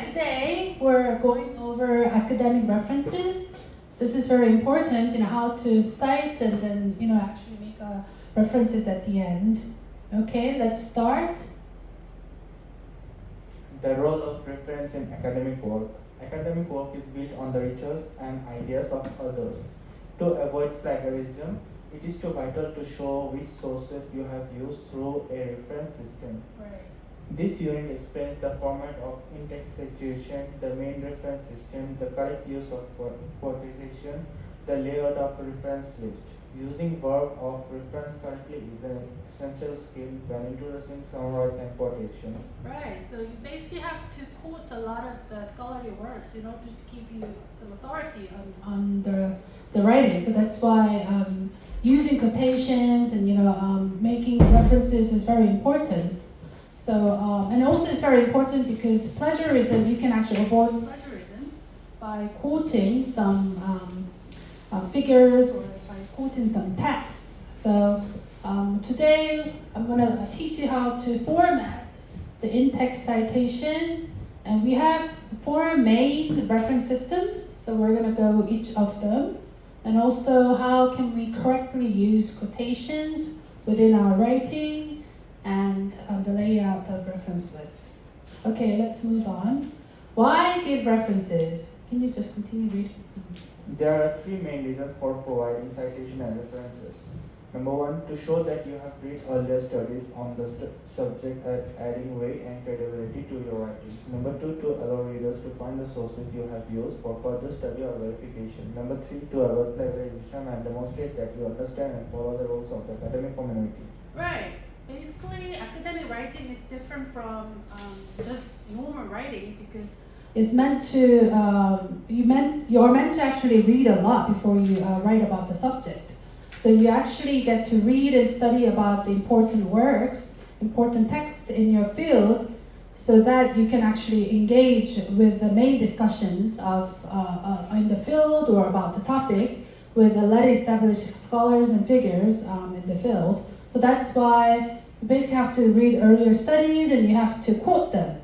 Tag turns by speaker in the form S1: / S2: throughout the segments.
S1: today we're going over academic references. This is very important, how to cite and then, actually make references at the end. Okay, let's start.
S2: The role of reference in academic work. Academic work is built on the research and ideas of others. To avoid plagiarism, it is too vital to show which sources you have used through a reference system.
S1: Right.
S2: This unit explains the format of in-text citation, the main reference system, the correct use of quotation, the layout of a reference list. Using verb of reference correctly is an essential skill when introducing, summarize, and quotation.
S1: Right, so you basically have to quote a lot of the scholarly works in order to give you some authority on the writing. So that's why using quotations and making references is very important. So and also it's very important because plagiarism, you can actually avoid plagiarism by quoting some figures or by quoting some texts. So today I'm going to teach you how to format the in-text citation, and we have 4 main reference systems. So we're going to go each of them, and also how can we correctly use quotations within our writing, and the layout of reference list. Okay, let's move on. Why give references? Can you just continue reading?
S2: There are 3 main reasons for providing citation and references. Number 1, to show that you have read earlier studies on the subject, adding weight and credibility to your writing. Number 2, to allow readers to find the sources you have used for further study or verification. Number 3, to avoid plagiarism and demonstrate that you understand and follow the rules of the academic community.
S1: Right. Basically, academic writing is different from just normal writing because it's meant to you're meant to actually read a lot before you write about the subject. So you actually get to read and study about the important works, important texts in your field, so that you can actually engage with the main discussions of in the field or about the topic with already established scholars and figures in the field. So that's why you basically have to read earlier studies and you have to quote them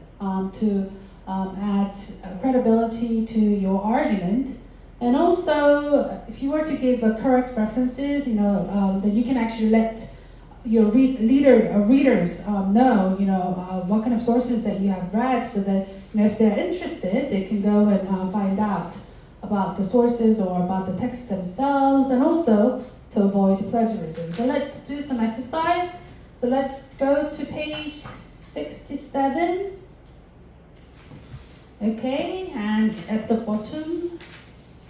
S1: to add credibility to your argument. And also, if you were to give correct references, then you can actually let your readers know, what kind of sources that you have read, so that if they're interested, they can go and find out about the sources or about the text themselves, and also to avoid plagiarism. So let's do some exercise. So let's go to page 67. Okay, and at the bottom,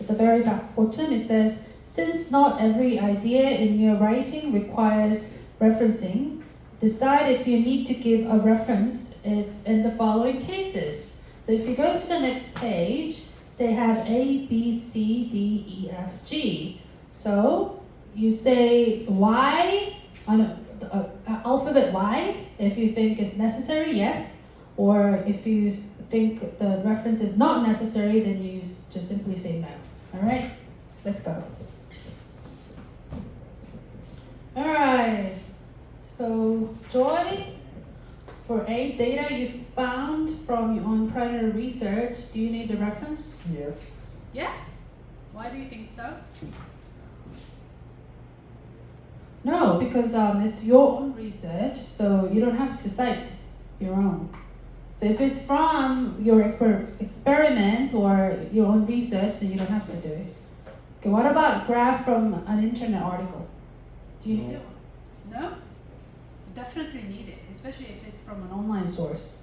S1: at the very back bottom, it says, since not every idea in your writing requires referencing, decide if you need to give a reference in the following cases. So if you go to the next page, they have A, B, C, D, E, F, G. So you say Y, alphabet Y, if you think it's necessary, yes. Or if you think the reference is not necessary, then you just simply say no. All right, let's go. All right, so Joy, for A, data you found from your own primary research, do you need the reference?
S2: Yes.
S1: Yes? Why do you think so? No, because it's your own research, so you don't have to cite your own. So if it's from your experiment or your own research, then you don't have to do it. Okay, what about graph from an internet article? Do you need it? No? You definitely need it, especially if it's from an online source,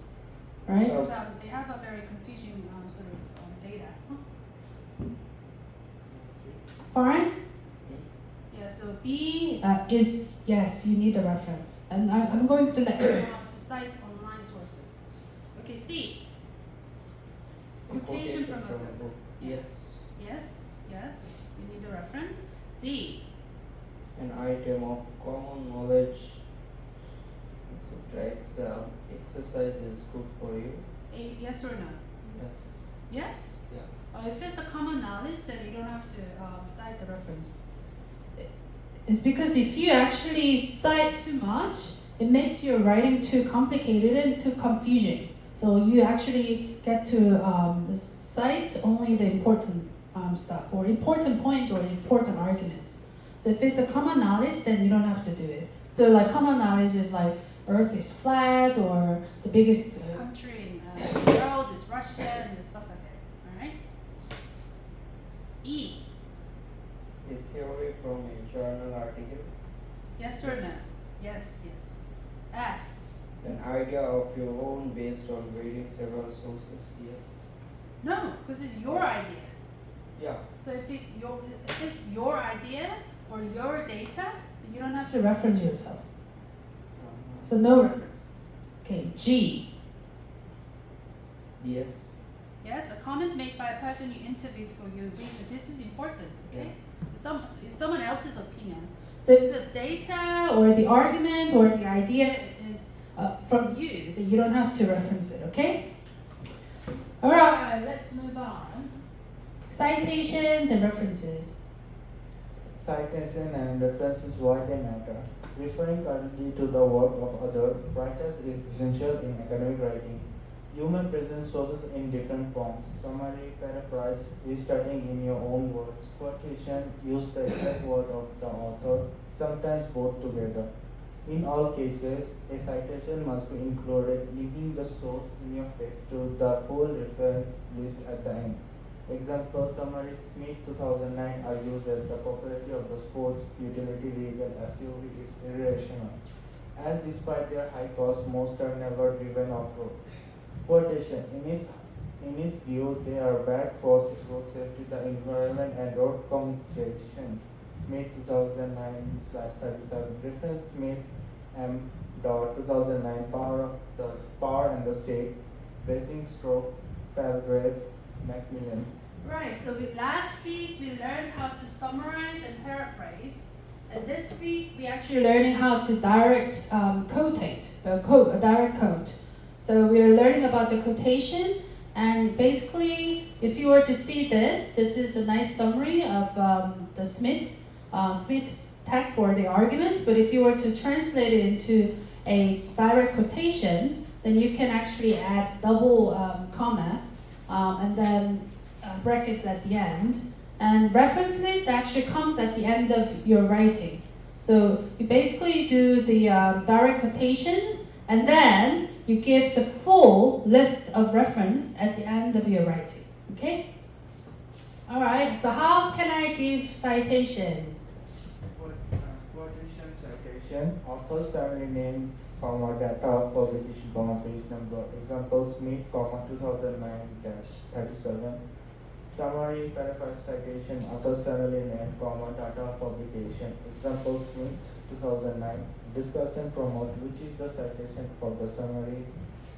S1: right? Because they have a very confusing sort of data. Fine? Yeah, so B is, yes, you need a reference. And I'm going to let you know how to cite online sources. Okay, C. Quotation from a book.
S2: Yes.
S1: Yes, yeah, you need a reference. D.
S3: An item of common knowledge, etc. Exercise is good for you.
S1: A, yes or no?
S3: Yes.
S1: Yes?
S3: Yeah.
S1: If it's a common knowledge, then you don't have to cite the reference. It's because if you actually cite too much, it makes your writing too complicated and too confusing. So you actually get to cite only the important stuff, or important points, or important arguments. So if it's a common knowledge, then you don't have to do it. So like common knowledge is like Earth is flat, or the biggest country in the world is Russia, and stuff like that. All right. E.
S3: A theory from a journal article.
S1: Yes or no? Yes. F.
S3: An idea of your own based on reading several sources. Yes.
S1: No, because it's your idea.
S3: Yeah.
S1: So if it's your idea or your data, then you don't have to reference yourself. So no reference. Okay, G.
S3: Yes.
S1: Yes, a comment made by a person you interviewed for your research. This is important, okay? It's someone else's opinion. So if the data or the argument or the idea is from you, then you don't have to reference it, okay? All right, let's move on. Citations and references.
S2: Citation and references why they matter. Referring currently to the work of other writers is essential in academic writing. You may present sources in different forms: summary, paraphrase, restating in your own words, quotation, use the exact word of the author, sometimes both together. In all cases, a citation must be included, linking the source in your text to the full reference list at the end. Example summary: Smith 2009 argues that the popularity of the sports utility vehicle SUV is irrational, as despite their high cost, most are never driven off-road. Quotation: in its view, they are bad for road safety, the environment, and road congestion. Smith 2009/37. Reference: Smith M. 2009 Power and the State. Basing stroke Palgrave Macmillan.
S1: Right, so last week we learned how to summarize and paraphrase. And this week we actually learning how to direct quotate, a direct quote. So we are learning about the quotation, and basically, if you were to see this is a nice summary of the Smith's text or the argument. But if you were to translate it into a direct quotation, then you can actually add double comma and then brackets at the end. And reference list actually comes at the end of your writing. So you basically do the direct quotations, and then you give the full list of reference at the end of your writing. Okay? All right, so how can I give citations?
S2: Quotation citation: author's family name, data of publication, page number. Example: Smith, 2009-37. Summary, paraphrase citation: author's family name, data of publication. Example: Smith, 2009. Discussion, promote: which is the citation for the summary,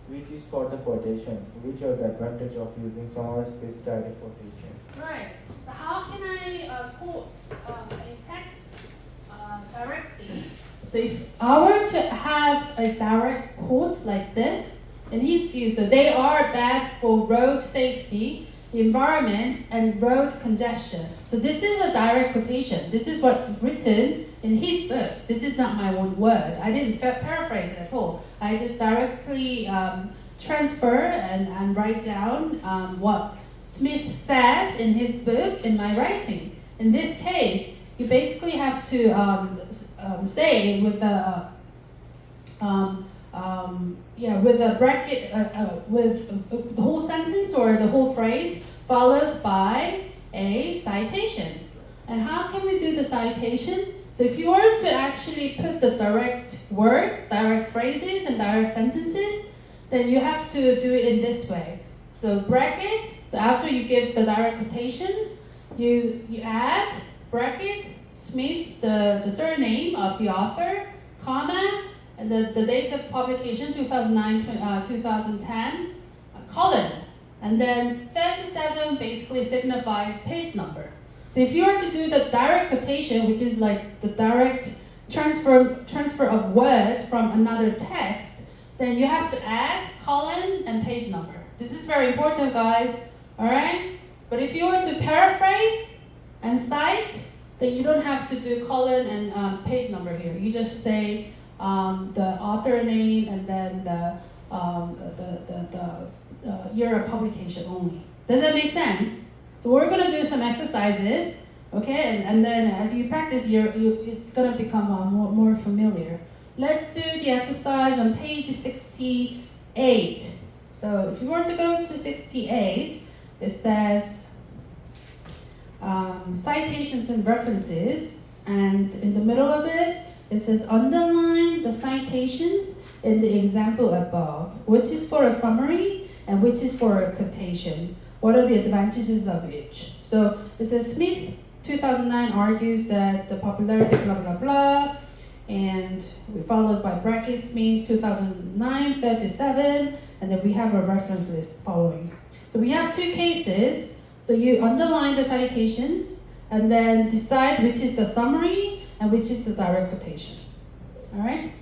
S2: which is for the quotation, which are the advantage of using summary-based direct quotation.
S1: Right. So how can I quote a text directly? So if I were to have a direct quote like this, in his view, so they are bad for road safety, the environment, and road congestion. So this is a direct quotation. This is what's written in his book. This is not my own word. I didn't paraphrase it at all. I just directly transfer and write down what Smith says in his book in my writing. In this case, you basically have to say with a with a bracket, with the whole sentence or the whole phrase followed by a citation. And how can we do the citation? So if you were to actually put the direct words, direct phrases, and direct sentences, then you have to do it in this way. So bracket, so after you give the direct quotations, you add bracket, Smith, the surname of the author, comma, and the date of publication, 2010, colon. And then 37 basically signifies page number. So if you were to do the direct quotation, which is like the direct transfer of words from another text, then you have to add colon and page number. This is very important, guys. All right? But if you were to paraphrase and cite, then you don't have to do colon and page number here. You just say the author name and then year of publication only. Does that make sense? So we're gonna do some exercises, okay? And then as you practice, it's gonna become more familiar. Let's do the exercise on page 68. So if you were to go to 68, it says citations and references, and in the middle of it, it says underline the citations in the example above, which is for a summary and which is for a quotation. What are the advantages of each? So it says Smith 2009 argues that the popularity blah blah blah, and we followed by brackets Smith 2009 37, and then we have a reference list following. So we have two cases. So you underline the citations and then decide which is the summary and which is the direct quotation. All right?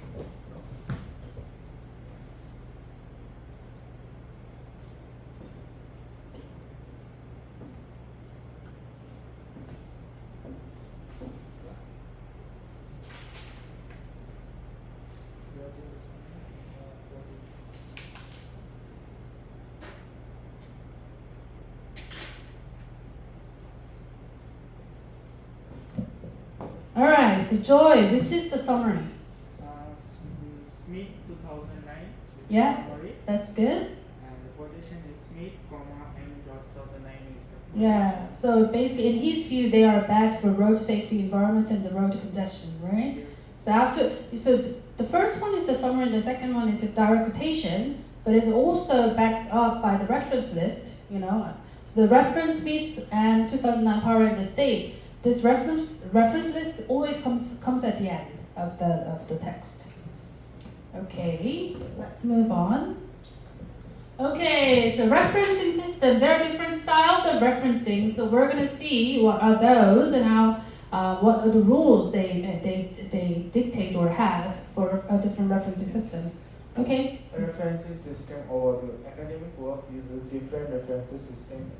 S1: All right, so Joy, which is the summary?
S2: Smith 2009 is
S1: Yeah.
S2: the summary,
S1: That's good.
S2: and the quotation is Smith, M. 2009 is the quotation.
S1: Yeah, so basically in his view, they are bad for road safety, environment, and the road congestion, right?
S2: Yes.
S1: So the first one is the summary, and the second one is a direct quotation, but it's also backed up by the reference list, you know. So the reference Smith and 2009 Power and the State. This reference list always comes at the end of the text. Okay, let's move on. Okay, so referencing system. There are different styles of referencing. So we're gonna see what are those and how what are the rules they dictate or have for different referencing systems. Okay.
S2: Referencing system overview. Academic work uses different references system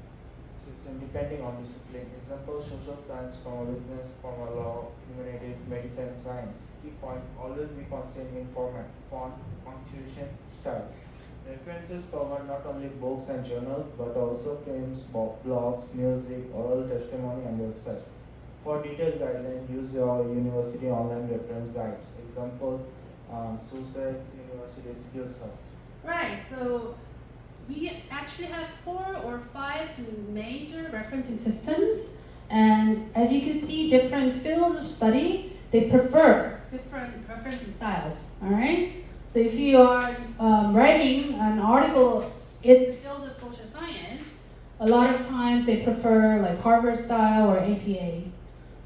S2: depending on discipline. Example: social science, business, law, humanities, medicine, science. Key point: always be consistent in format, font, punctuation, style. References cover not only books and journals but also films, blogs, music, oral testimony, and website. For detailed guidelines, use your university online reference guides. Example: Sussex University Skills Hub.
S1: Right. So we actually have 4 or 5 major referencing systems, and as you can see, different fields of study, they prefer different referencing styles. All right. So if you are writing an article in the field of social science, a lot of times they prefer like Harvard style or APA.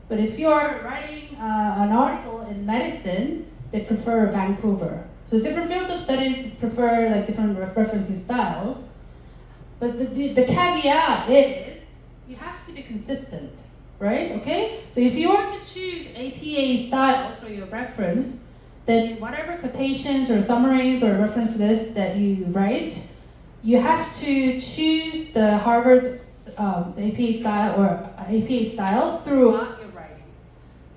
S1: But if you are writing an article in medicine, they prefer Vancouver. So different fields of studies prefer like different referencing styles. But the caveat is you have to be consistent, right? Okay? So if you want to choose APA style for your reference, then whatever quotations or summaries or reference lists that you write, you have to choose the Harvard the APA style or APA style throughout your writing.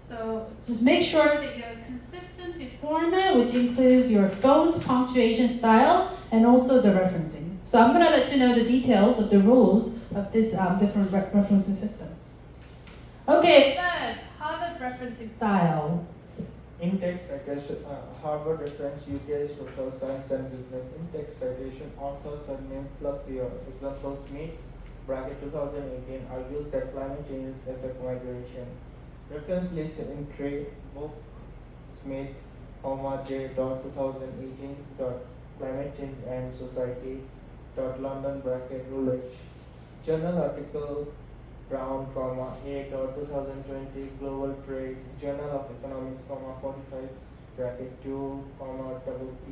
S1: So just make sure that you're consistent in format, which includes your font, punctuation style, and also the referencing. So I'm going to let you know the details of the rules of this different referencing systems. Okay, first, Harvard referencing style.
S2: In-text citation, Harvard reference, UK, social science and business. In-text citation, author, surname plus year. Example: Smith, bracket 2018, argues that climate change affect migration. Reference list in trade book, Smith, J. 2018. Climate change and society. London, bracket Woolwich. Journal article, Brown, A. 2020, Global Trade, Journal of Economics, 45, bracket 2, WP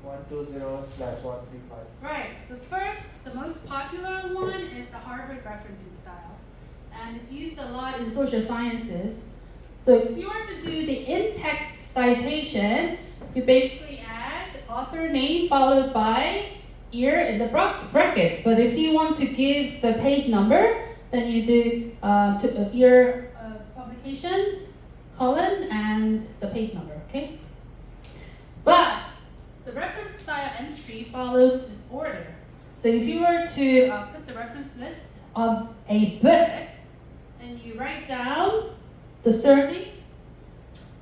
S2: 120/135.
S1: Right, so first, the most popular one is the Harvard referencing style. And it's used a lot in social sciences. So if you were to do the in-text citation, you basically add author name followed by year in the brackets. But if you want to give the page number, then you do year of publication, colon, and the page number, okay? But the reference style entry follows this order. So if you were to put the reference list of a book, and you write down the surname,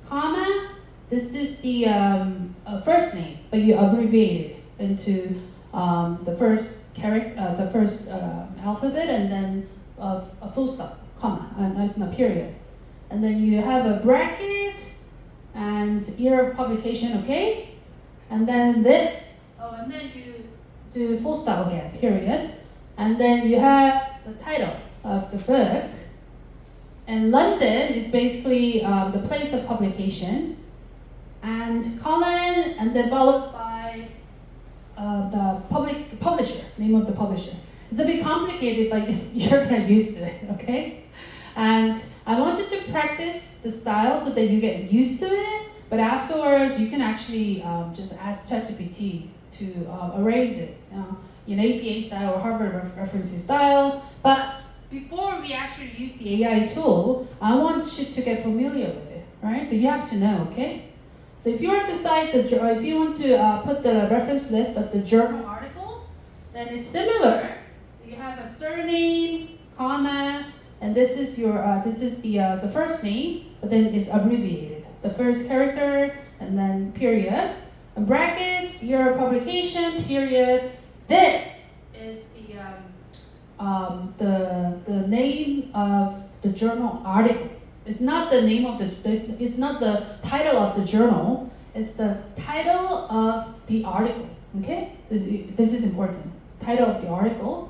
S1: comma, this is the first name, but you abbreviate it into the first character, the first alphabet, and then a full stop, comma, and it's not period. And then you have a bracket and year of publication, okay? And then this, and then you do full stop again, period. And then you have the title of the book. And London is basically the place of publication. And colon, and then followed by the publisher, name of the publisher. It's a bit complicated, but you're gonna used to it, okay? And I want you to practice the style so that you get used to it, but afterwards you can actually just ask ChatGPT to arrange it, in APA style or Harvard referencing style. But before we actually use the AI tool, I want you to get familiar with it, right? So you have to know, okay? So if you were to cite if you want to put the reference list of the journal article, then it's similar. So you have a surname, comma, and this is your the first name, but then it's abbreviated. The first character, and then period, and brackets, year of publication, period. This is the name of the journal article. It's not the name of it's not the title of the journal, it's the title of the article, okay? This is important, title of the article.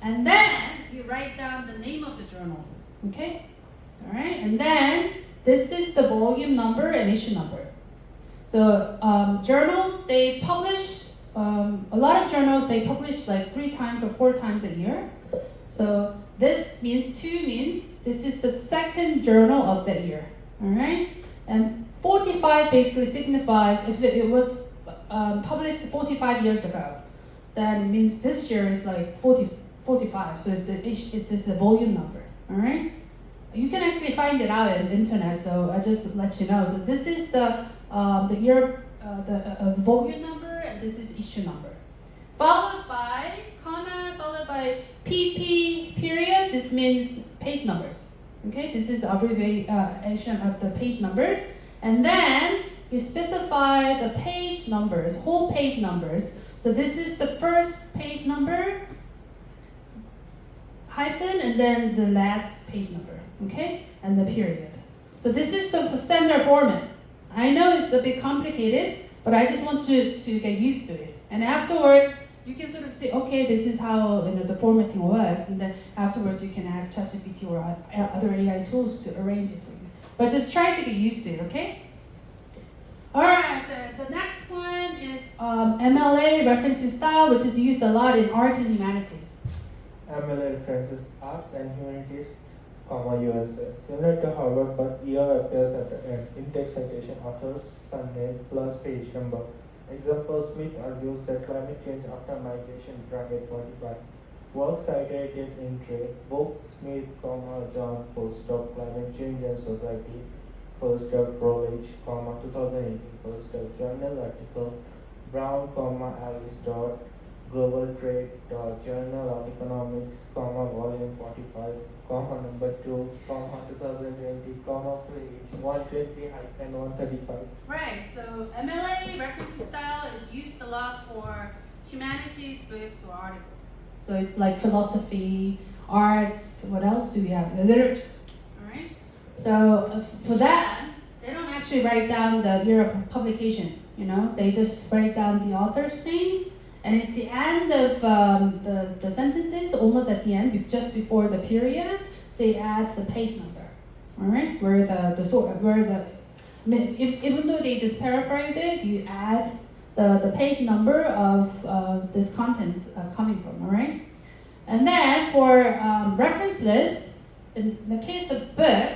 S1: And then you write down the name of the journal, okay? All right, and then this is the volume number and issue number. So journals, they publish, a lot of journals, they publish like 3 times or 4 times a year. So this means 2 means this is the second journal of the year, all right? And 45 basically signifies if it was published 45 years ago, then it means this year is like 45, so it's a volume number, all right? You can actually find it out on the internet, so I just let you know. So this is the year, the volume number, and this is issue number. Followed by comma, followed by PP period. This means page numbers. Okay, this is abbreviation of the page numbers, and then you specify the page numbers, whole page numbers. So this is the first page number, hyphen, and then the last page number. Okay, and the period. So this is the standard format. I know it's a bit complicated, but I just want you to get used to it. And afterward, you can sort of say, okay, this is how the formatting works, and then afterwards you can ask ChatGPT or other AI tools to arrange it for you. But just try to get used to it, okay? All right, so the next one is MLA, referencing style, which is used a lot in arts and humanities.
S2: MLA references arts and humanities, USA. Similar to Harvard, but year appears at the end. In-text citation, author's surname plus page number. Example, Smith argues that climate change after migration, bracket 45. Work cited in trade, book Smith, John, full stop, climate change and society, full stop, Rolich, 2018, full stop, journal article, Brown, Alice, global trade, journal of economics, volume 45, number 2, 2020, page 120, 135.
S1: Right, so MLA, referencing style, is used a lot for humanities books or articles. So it's like philosophy, arts, what else do we have? Literature, all right? So for that, they don't actually write down the year of publication, they just write down the author's name, and at the end of the sentences, almost at the end, just before the period, they add the page number, all right? Even though they just paraphrase it, you add the page number of this content coming from, all right? And then for reference list, in the case of book,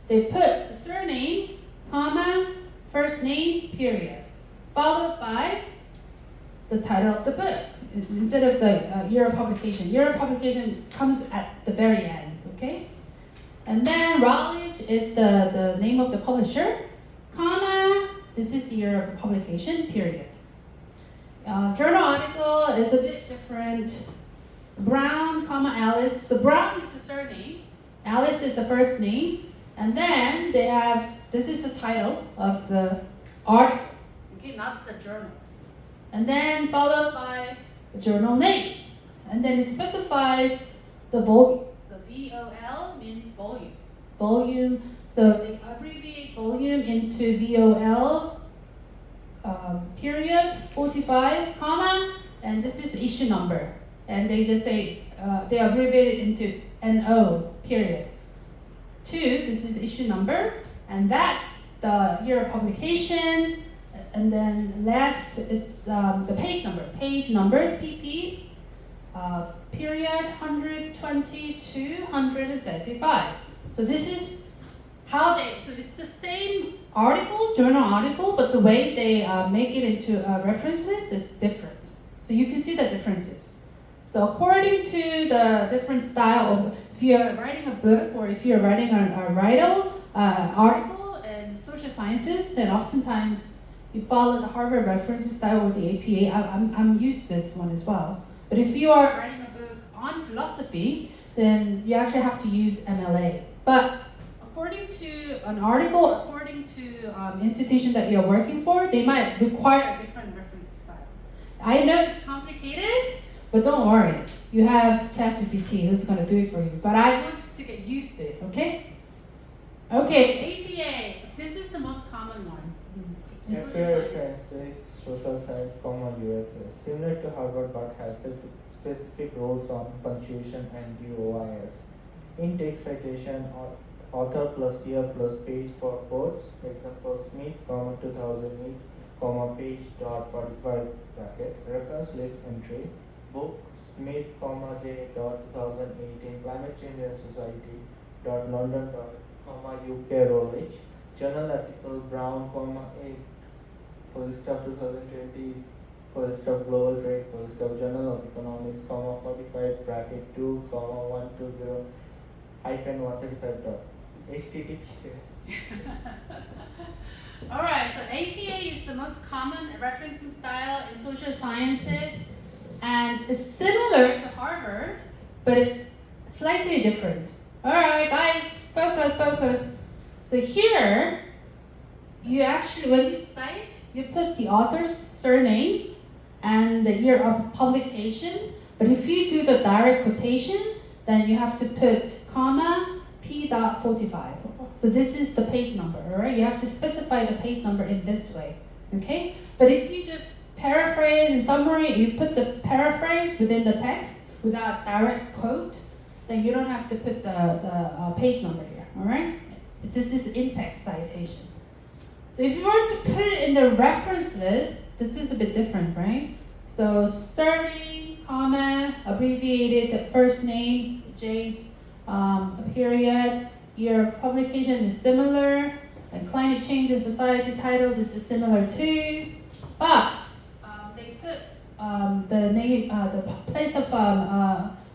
S1: they put the surname, comma, first name, period, followed by the title of the book, instead of the year of publication. Year of publication comes at the very end, okay? And then Routledge is the name of the publisher, comma, this is the year of publication, period. Journal article is a bit different. Brown, comma Alice. So Brown is the surname, Alice is the first name, and then they have, this is the title of the article, okay, not the journal. And then followed by the journal name. And then it specifies the volume. So VOL means volume. Volume, so they abbreviate volume into VOL, period, 45, comma, and this is the issue number. And they just say, they abbreviate it into NO, period. 2, this is issue number, and that's the year of publication. And then last, it's the page number. Page numbers, PP, period 120 to 135. So this is how they, so it's the same article, journal article, but the way they make it into a reference list is different. So you can see the differences. So according to the different style of, if you're writing a book or if you're writing a article in social sciences, then oftentimes you follow the Harvard reference style or the APA. I'm used to this one as well. But if you are writing a book on philosophy, then you actually have to use MLA. But according to an article, according to institution that you're working for, they might require a different reference style. I know it's complicated, but don't worry. You have ChatGPT who's going to do it for you. But I want you to get used to it, okay? Okay, APA. This is the most common one. In social science.
S2: Paraphrases, social science, USS. Similar to Harvard, but has specific rules on punctuation and DOIs. Intake citation or author plus year plus page for quotes. Example: Smith, 2008, page dot 45 bracket. Reference list entry. Book Smith, J. 2018 Climate Change and Society. London. UK Routledge. Journal article Brown, A. Full stop 2020. Full stop global trade. Full stop Journal of Economics, 45 bracket 2, 120 hyphen 135 dot. HTTPS.
S1: Alright, so APA is the most common referencing style in social sciences, and it's similar to Harvard, but it's slightly different. Alright guys, focus. So here, you actually, when you cite, you put the author's surname and the year of publication, but if you do the direct quotation, then you have to put comma P.45. So this is the page number, alright? You have to specify the page number in this way, okay? But if you just paraphrase in summary, you put the paraphrase within the text without direct quote, then you don't have to put the page number here, alright? This is in-text citation. So if you were to put it in the reference list, this is a bit different, right? So surname, comma, abbreviated first name, J, period, year of publication is similar, and climate change and society title, this is similar too, but they put the name, the place of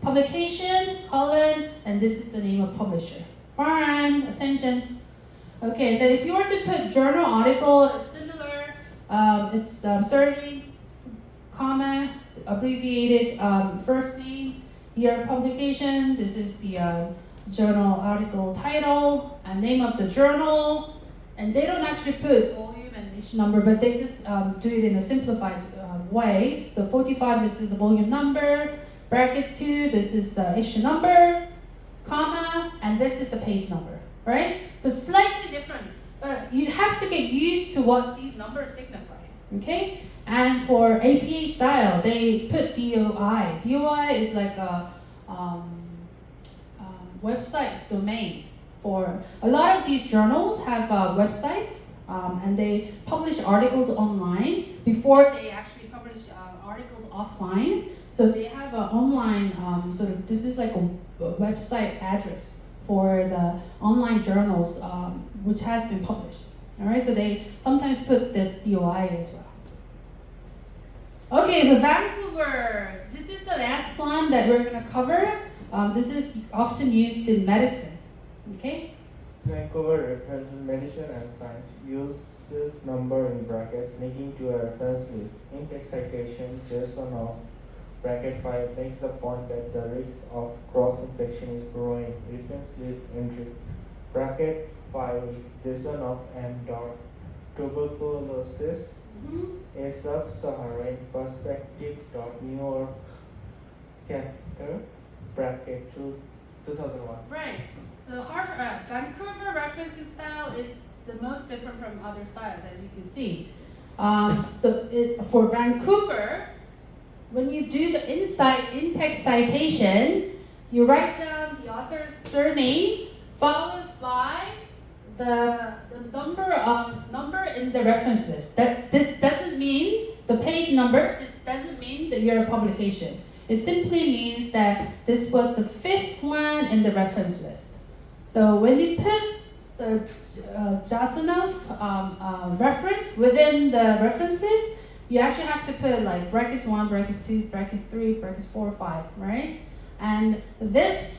S1: publication, colon, and this is the name of publisher. Fine, attention. Okay, then if you were to put journal article, it's similar, it's surname, comma, abbreviated first name, year of publication, this is the journal article title, and name of the journal, and they don't actually put volume and issue number, but they just do it in a simplified way. So 45, this is the volume number, brackets 2, this is the issue number, comma, and this is the page number, right? So slightly different, but you have to get used to what these numbers signify, okay? And for APA style, they put DOI. DOI is like a website domain. For a lot of these journals have websites, and they publish articles online before they actually publish articles offline. So they have an online this is like a website address for the online journals which has been published. All right, so they sometimes put this DOI as well. Okay, so Vancouver. This is the last one that we're going to cover. This is often used in medicine. Okay,
S2: Vancouver references medicine and science uses number in brackets linking to a reference list. In text citation, JSON of bracket 5 makes the point that the risk of cross-infection is growing. Reference list entry bracket 5 JSON of M dot tuberculosis a sub-Saharan perspective dot New York chapter bracket 2001.
S1: Right. So Vancouver referencing style is the most different from other styles, as you can see. For Vancouver, when you do the in-text citation, you write down the author's surname followed by the number in the reference list. This doesn't mean the page number. This doesn't mean that you're a publication. It simply means that this was the 5th one in the reference list. So when you put the Jasonov reference within the reference list, you actually have to put like brackets 1, brackets 2, bracket 3, brackets 4, 5, right? And this,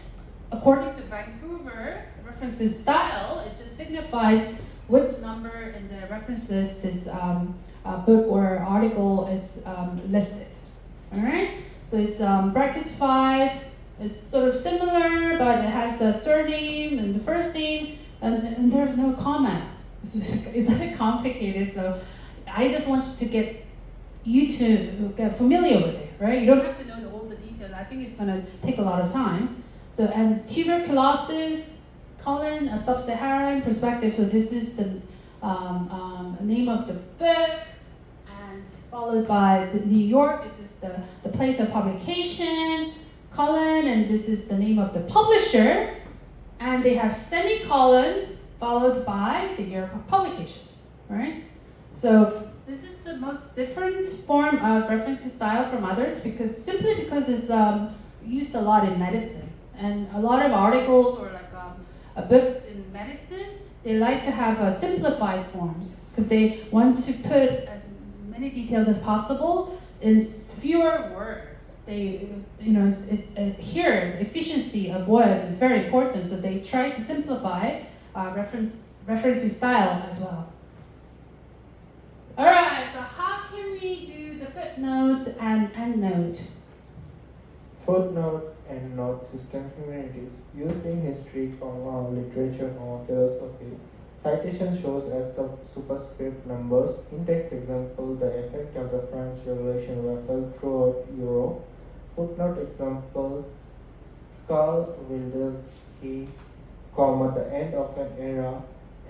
S1: according to Vancouver references style, it just signifies which number in the reference list this book or article is listed, all right? So it's brackets 5. It's sort of similar, but it has the surname and the first name, and there's no comma. It's a bit complicated, so I just want to get you to get familiar with it, right? You don't have to know all the details. I think it's going to take a lot of time. So, and tuberculosis, colon, a sub-Saharan perspective. So this is the name of the book, and followed by the New York. This is the place of publication, colon, and this is the name of the publisher. And they have semicolon followed by the year of publication, right? So this is the most different form of referencing style from others because it's used a lot in medicine. And a lot of articles or like books in medicine, they like to have simplified forms because they want to put as many details as possible in fewer words. Here, efficiency of words is very important, so they try to simplify referencing style as well. All right, so how can we do the footnote and endnote?
S2: Footnote and note system humanities used in history, literature, philosophy. Citation shows as superscript numbers. In text example, the effect of the French Revolution were felt throughout Europe. Footnote example, Karl Wildewski, the end of an era,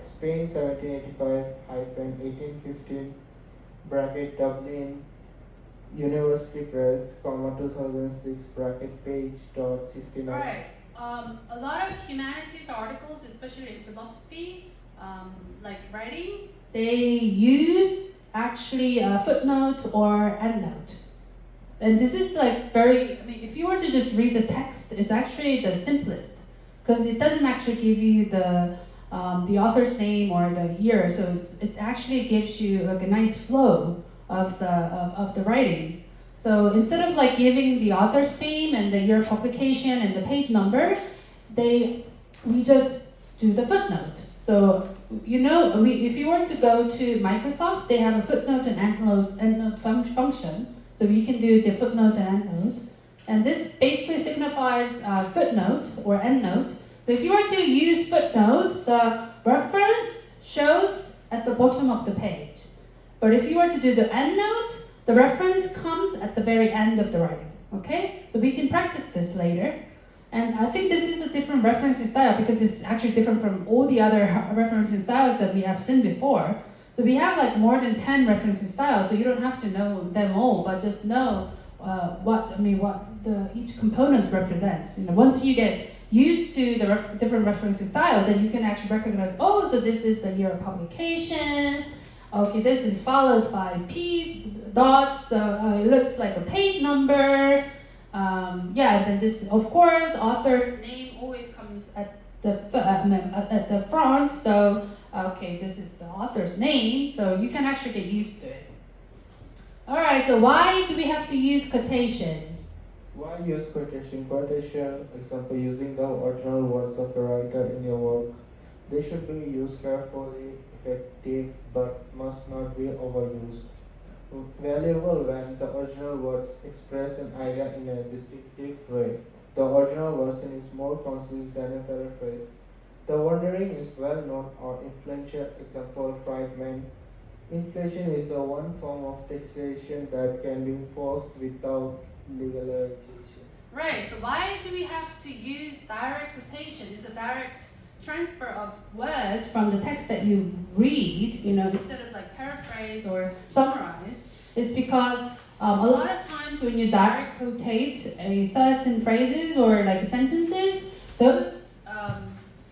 S2: Spain 1785-1815, bracket Dublin University Press, 2006, bracket page dot 69.
S1: Right. A lot of humanities articles, especially in philosophy, like writing, they use actually a footnote or endnote. And this is like if you were to just read the text, it's actually the simplest because it doesn't actually give you the author's name or the year, so it actually gives you like a nice flow of the writing. So instead of like giving the author's name and the year of publication and the page number, we just do the footnote. So if you were to go to Microsoft, they have a footnote and endnote function. So we can do the footnote and endnote. And this basically signifies footnote or endnote. So if you were to use footnote, the reference shows at the bottom of the page. But if you were to do the endnote, the reference comes at the very end of the writing. Okay? So we can practice this later. And I think this is a different referencing style because it's actually different from all the other referencing styles that we have seen before. So we have like more than 10 referencing styles, so you don't have to know them all, but just know what each component represents. Once you get used to the different referencing styles, then you can actually recognize, so this is the year of publication. Okay, this is followed by P dots, so it looks like a page number. And then this, of course, author's name always comes at the front, so okay, this is the author's name, so you can actually get used to it. All right, so why do we have to use quotations?
S2: Why use quotation? Quotation, example, using the original words of a writer in your work. They should be used carefully, effective, but must not be overused. Valuable when the original words express an idea in a distinctive way. The original version is more concise than a paraphrase. The wandering is well known or influential example fragment. Inflation is the one form of taxation that can be imposed without legalization.
S1: Right, so why do we have to use direct quotation? It's a direct transfer of words from the text that you read, instead of like paraphrase or summarize. It's because a lot of times when you direct quotate a certain phrases or like sentences, those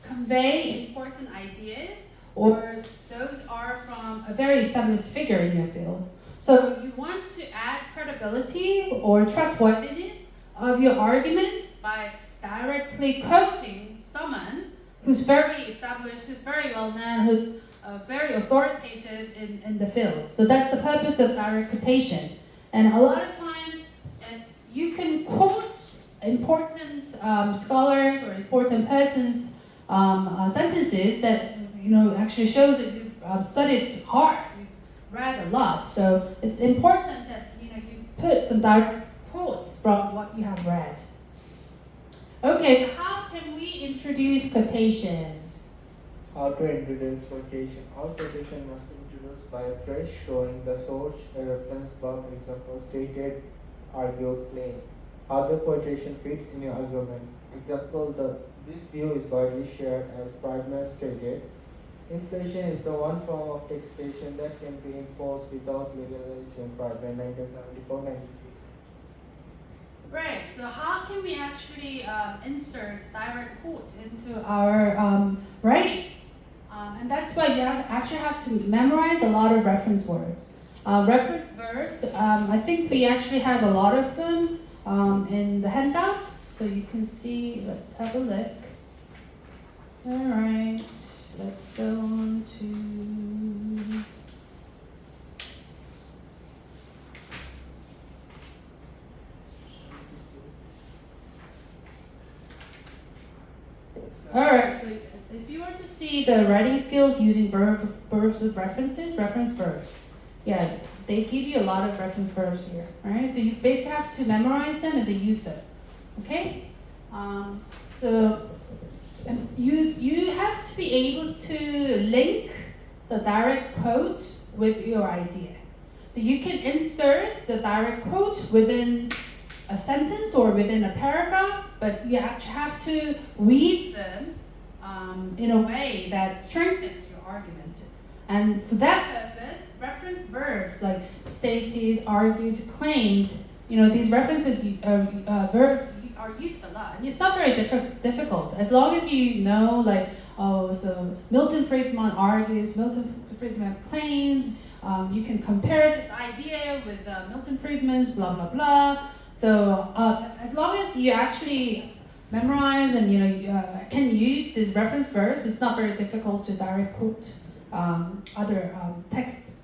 S1: convey important ideas, or those are from a very established figure in your field. So you want to add credibility or trustworthiness of your argument by directly quoting someone who's very established, who's very well known, who's very authoritative in the field. So that's the purpose of direct quotation. And a lot of times, if you can quote important scholars or important persons' sentences, that actually shows that you've studied hard, you've read a lot. So it's important that you put some direct quotes from what you have read. Okay, so how can we introduce quotations?
S2: How to introduce quotation. All quotation must be introduced by a phrase showing the source, a reference, for example, stated, argued, claim. How the quotation fits in your argument. Example, this view is widely shared as Prideman stated. Inflation is the one form of taxation that can be imposed without legalization. Prideman 1974-96.
S1: Right, so how can we actually insert direct quote into our writing? And that's why you actually have to memorize a lot of reference words. Reference verbs, I think we actually have a lot of them in the handouts, so you can see. Let's have a look. All right, let's go on to... Alright, so if you were to see the writing skills using verbs of references, reference verbs, yeah, they give you a lot of reference verbs here. Alright, so you basically have to memorize them and then use them. Okay? So you have to be able to link the direct quote with your idea. So you can insert the direct quote within a sentence or within a paragraph, but you actually have to weave them in a way that strengthens your argument. And for that purpose, reference verbs like stated, argued, claimed, these references verbs are used a lot. And it's not very difficult, as long as you know, so Milton Friedman argues, Milton Friedman claims, you can compare this idea with Milton Friedman's blah, blah, blah. So as long as you actually memorize and can use these reference verbs, it's not very difficult to direct quote other texts.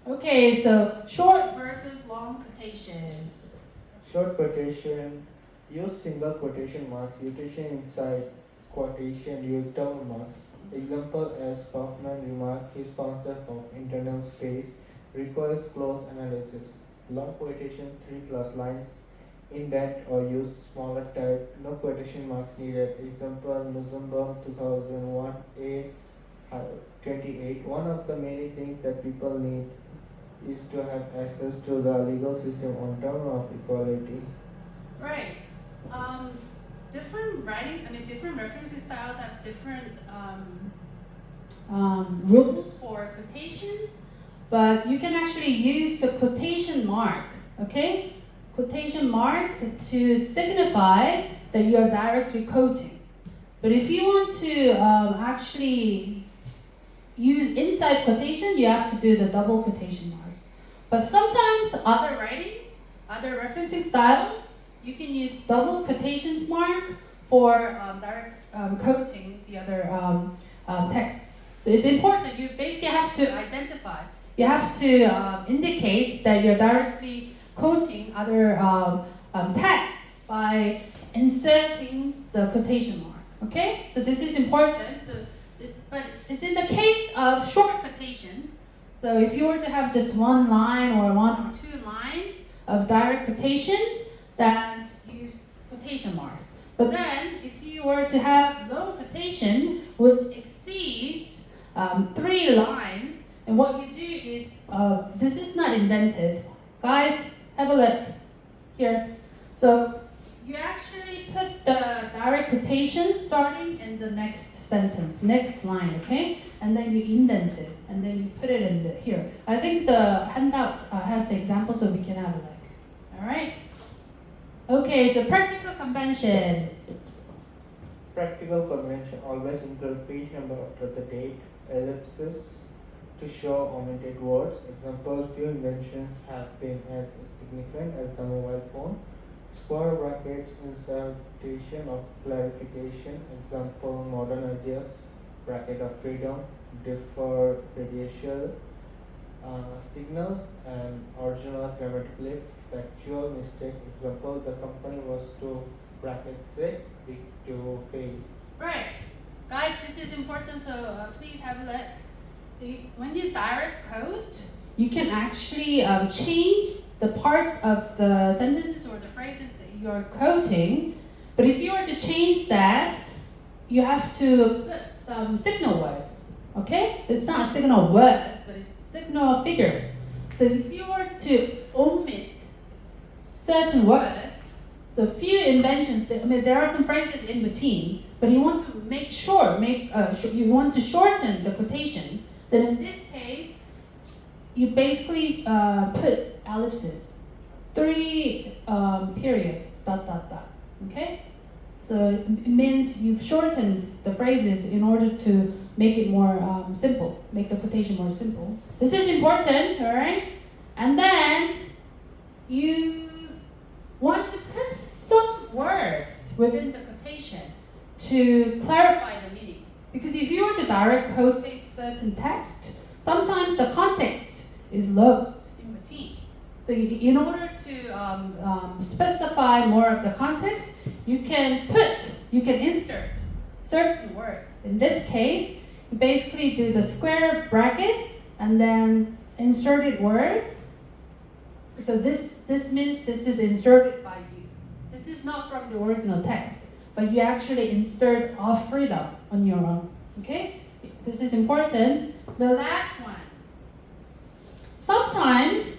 S1: Okay, so short versus long quotations.
S2: Short quotation. Use single quotation marks. Quotation inside quotation. Use double marks. Example, as Kaufman remarked, his concept of internal space requires close analysis. Long quotation, 3+ lines, indent or use smaller type, no quotation marks needed. Example, Luxembourg 2001 A28. One of the many things that people need is to have access to the legal system on terms of equality.
S1: Right. Different referencing styles have different rules for quotation. But you can actually use the quotation mark, okay? Quotation mark to signify that you are directly quoting. But if you want to actually use inside quotation, you have to do the double quotation marks. But sometimes other writings, other referencing styles, you can use double quotations mark for direct quoting the other texts. So it's important, you basically have to identify. You have to indicate that you're directly quoting other texts by inserting the quotation mark. Okay, so this is important. But it's in the case of short quotations. So if you were to have just one line or one or two lines of direct quotations, that use quotation marks. But then, if you were to have long quotation, which exceeds 3 lines, and what you do is, this is not indented. Guys, have a look here. So you actually put the direct quotation starting in the next sentence, next line, okay? And then you indent it, and then you put it in here. I think the handout has the example, so we can have a look. All right? Okay, so practical conventions.
S2: Practical convention always include page number after the date, ellipses to show omitted words. Example, few inventions have been as significant as the mobile phone. Square brackets, insertion of clarification. Example, modern ideas, bracket of freedom, differential signals, and original grammatically factual mistake. Example, the company was to bracket sick, big to fail.
S1: Right. Guys, this is important, so please have a look. So when you direct quote, you can actually change the parts of the sentences or the phrases that you're quoting. But if you were to change that, you have to put some signal words. Okay? It's not signal words, but it's signal figures. So if you were to omit certain words, so few inventions, there are some phrases in between, but you want to make sure, you want to shorten the quotation, then in this case, you basically put ellipses, 3 periods, ... Okay? So it means you've shortened the phrases in order to make it more simple, make the quotation more simple. This is important, all right? And then you want to put some words within the quotation to clarify the meaning. Because if you were to direct quotate certain text, sometimes the context is lost in between. So in order to specify more of the context, you can insert certain words. In this case, you basically do the square bracket and then inserted words. So this means this is inserted by you. This is not from the original text, but you actually insert off freedom on your own. Okay? This is important. The last one. Sometimes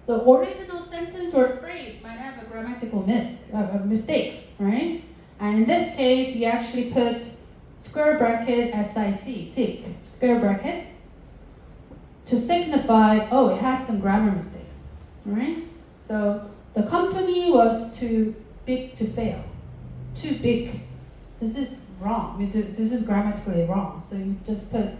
S1: the original sentence or phrase might have a grammatical mistakes, right? And in this case, you actually put square bracket sic, square bracket, to signify, oh, it has some grammar mistakes, right? So the company was too big to fail. Too big. This is wrong. This is grammatically wrong. So you just put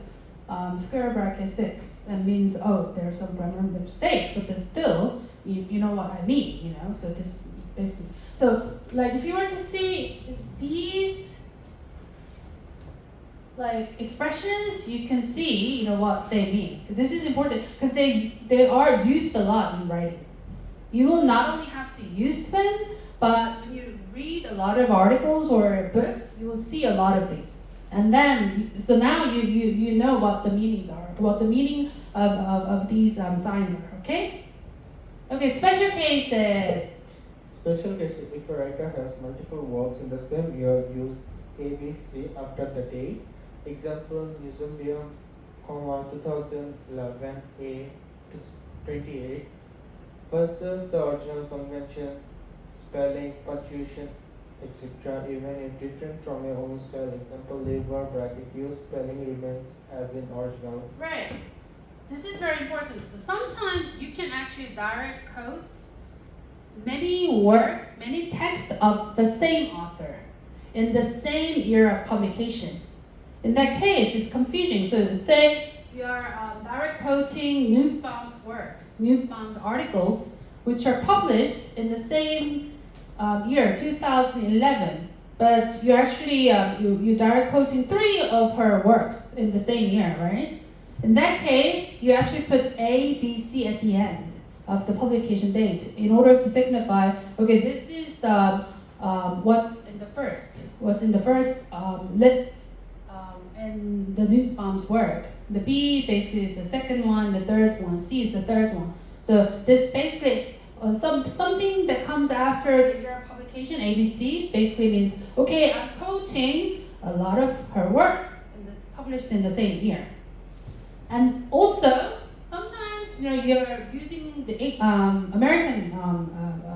S1: square bracket sic. That means, oh, there are some grammar mistakes, but there's still, you know what I mean, you know? So this basically, so like if you were to see these like expressions, you can see, you know, what they mean. This is important because they are used a lot in writing. You will not only have to use them, but when you read a lot of articles or books, you will see a lot of these. And then, so now you know what the meanings are, what the meaning of these signs are, okay? Okay, special cases.
S2: Special cases, if a writer has multiple works in the same year, use ABC after the date. Example, Museum, 2011 A to 28. Preserve the original convention, spelling, punctuation, etc. even if different from your own style. Example, labor, bracket, use spelling remains as in original.
S1: Right. This is very important. So sometimes you can actually direct quotes many works, many texts of the same author in the same year of publication. In that case, it's confusing. So say you are direct quoting newsbound works, newsbound articles, which are published in the same year, 2011, but you actually you direct quoting 3 of her works in the same year, right? In that case, you actually put A, B, C at the end of the publication date in order to signify, okay, this is what's in the first list in the newsbomb's word. The B basically is the second one, the third one, C is the third one. So this basically something that comes after the year of publication, ABC, basically means, okay, I'm quoting a lot of her works published in the same year. And also, sometimes you're using the American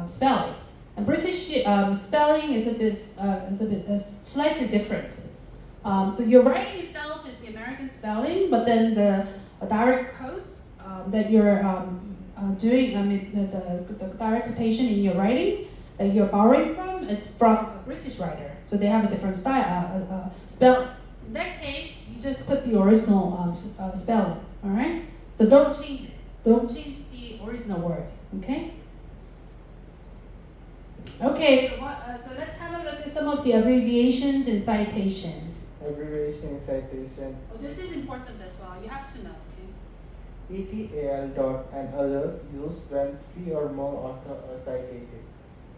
S1: spelling, and British spelling is a bit slightly different. So your writing itself is the American spelling, but then the direct quotes that you're doing, the direct quotation in your writing that you're borrowing from, it's from a British writer. So they have a different style, spelling. In that case, you just put the original spelling, all right? So don't change it. Don't change the original word, okay? Okay, so let's have a look at some of the abbreviations and citations.
S2: Abbreviation in citation.
S1: Oh, this is important as well. You have to know, okay?
S2: ETAL dot and others used when three or more authors are cited.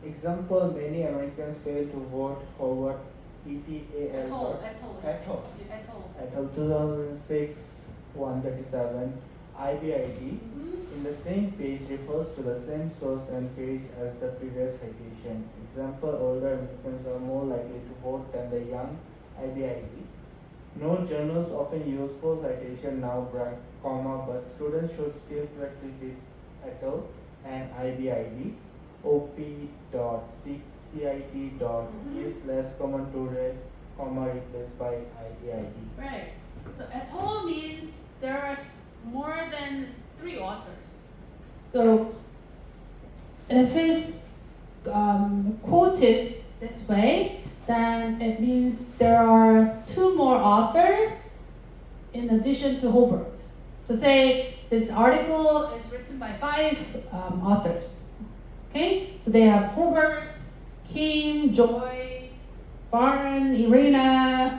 S2: Example, many Americans fail to vote Howard ETAL dot 2006 137 IBID. In the same page refers to the same source and page as the previous citation. Example, older Americans are more likely to vote than the young IBID. No journals often use full citation now, but students should still practice with ETAL and IBID. op.cit. Is less common today, replaced by IBID.
S1: Right. So ETAL means there are more than 3 authors. So if it's quoted this way, then it means there are 2 more authors in addition to Hobart. So say this article is written by 5 authors. Okay, so they have Hobart, Kim, Joy, Barn, Irina,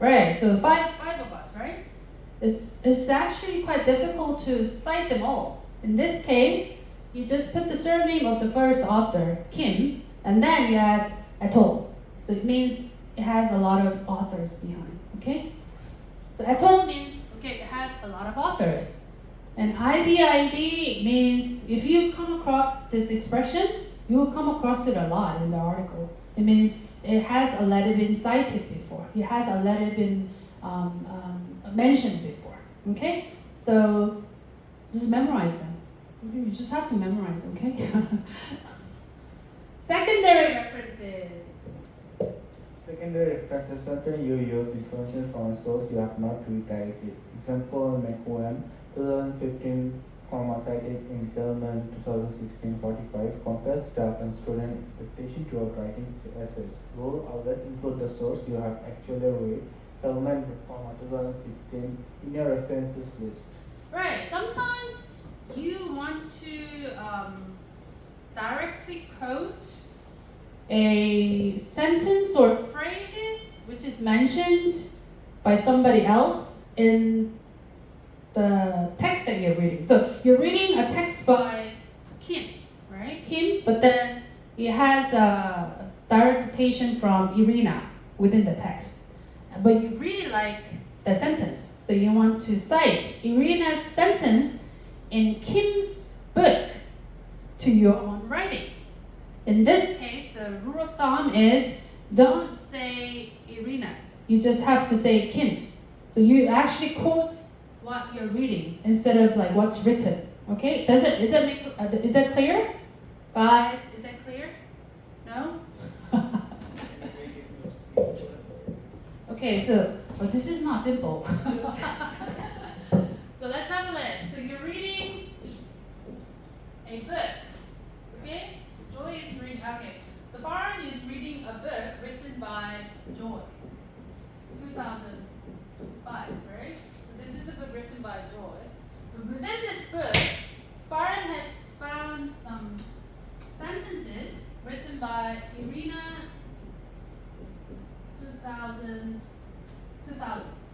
S1: right? So five of us, right? It's actually quite difficult to cite them all. In this case, you just put the surname of the first author, Kim, and then you add ETAL. So it means it has a lot of authors behind, okay? So ETAL means, okay, it has a lot of authors. And IBID means, if you come across this expression, you will come across it a lot in the article. It means it has already been cited before. It has already been mentioned before, okay? So just memorize them. Okay? You just have to memorize, okay? Secondary references.
S2: Secondary references sometimes you use information from a source you have not redirected. Example, McWan 2015, cited in Kelman 2016-45, compares staff and student expectation toward writing essays. Rule always include the source you have actually read. Kelman 2016 in your references list.
S1: Right. Sometimes you want to directly quote a sentence or phrases which is mentioned by somebody else in the text that you're reading. So you're reading a text by Kim, right? Kim, but then it has a direct quotation from Irina within the text. But you really like the sentence, so you want to cite Irina's sentence in Kim's book to your own writing. In this case, the rule of thumb is don't say Irina's. You just have to say Kim's. So you actually quote what you're reading instead of like what's written. Okay? Is that clear? Guys, is that clear? No? Okay, so this is not simple. So let's have a look. So you're reading a book. Okay? Joy is reading, okay. So Farhan is reading a book written by Joy. 2005, right? So this is a book written by Joy. But within this book, Farhan has found some sentences written by Irina 2000,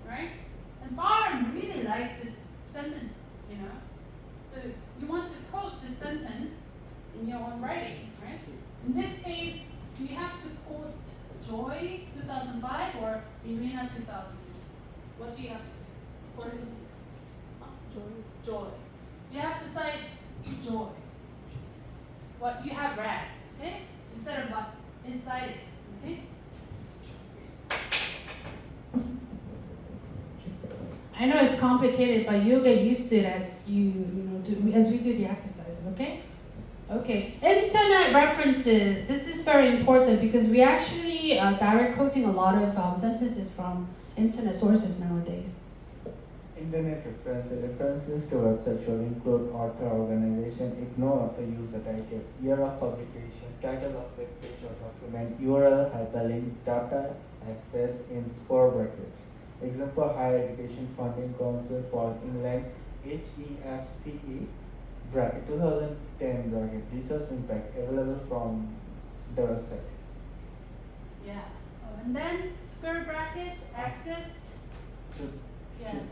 S1: right? And Farhan really liked this sentence, you know? So you want to quote this sentence in your own writing, right? In this case, do you have to quote Joy 2005 or Irina 2000? What do you have to do? According to this. Joy. You have to cite Joy. What you have read, okay? Instead of what is cited, okay? I know it's complicated, but you'll get used to it as as we do the exercises, okay? Okay, internet references. This is very important because we actually direct quoting a lot of sentences from internet sources nowadays.
S2: Internet references to websites should include author, organization, if no author, use the title, year of publication, title of web page or document, URL, hyperlink, data accessed in square brackets. Example, Higher Education Funding Council for England, HEFCE, bracket 2010 bracket, research impact, available from the website.
S1: Yeah, and then square brackets, accessed.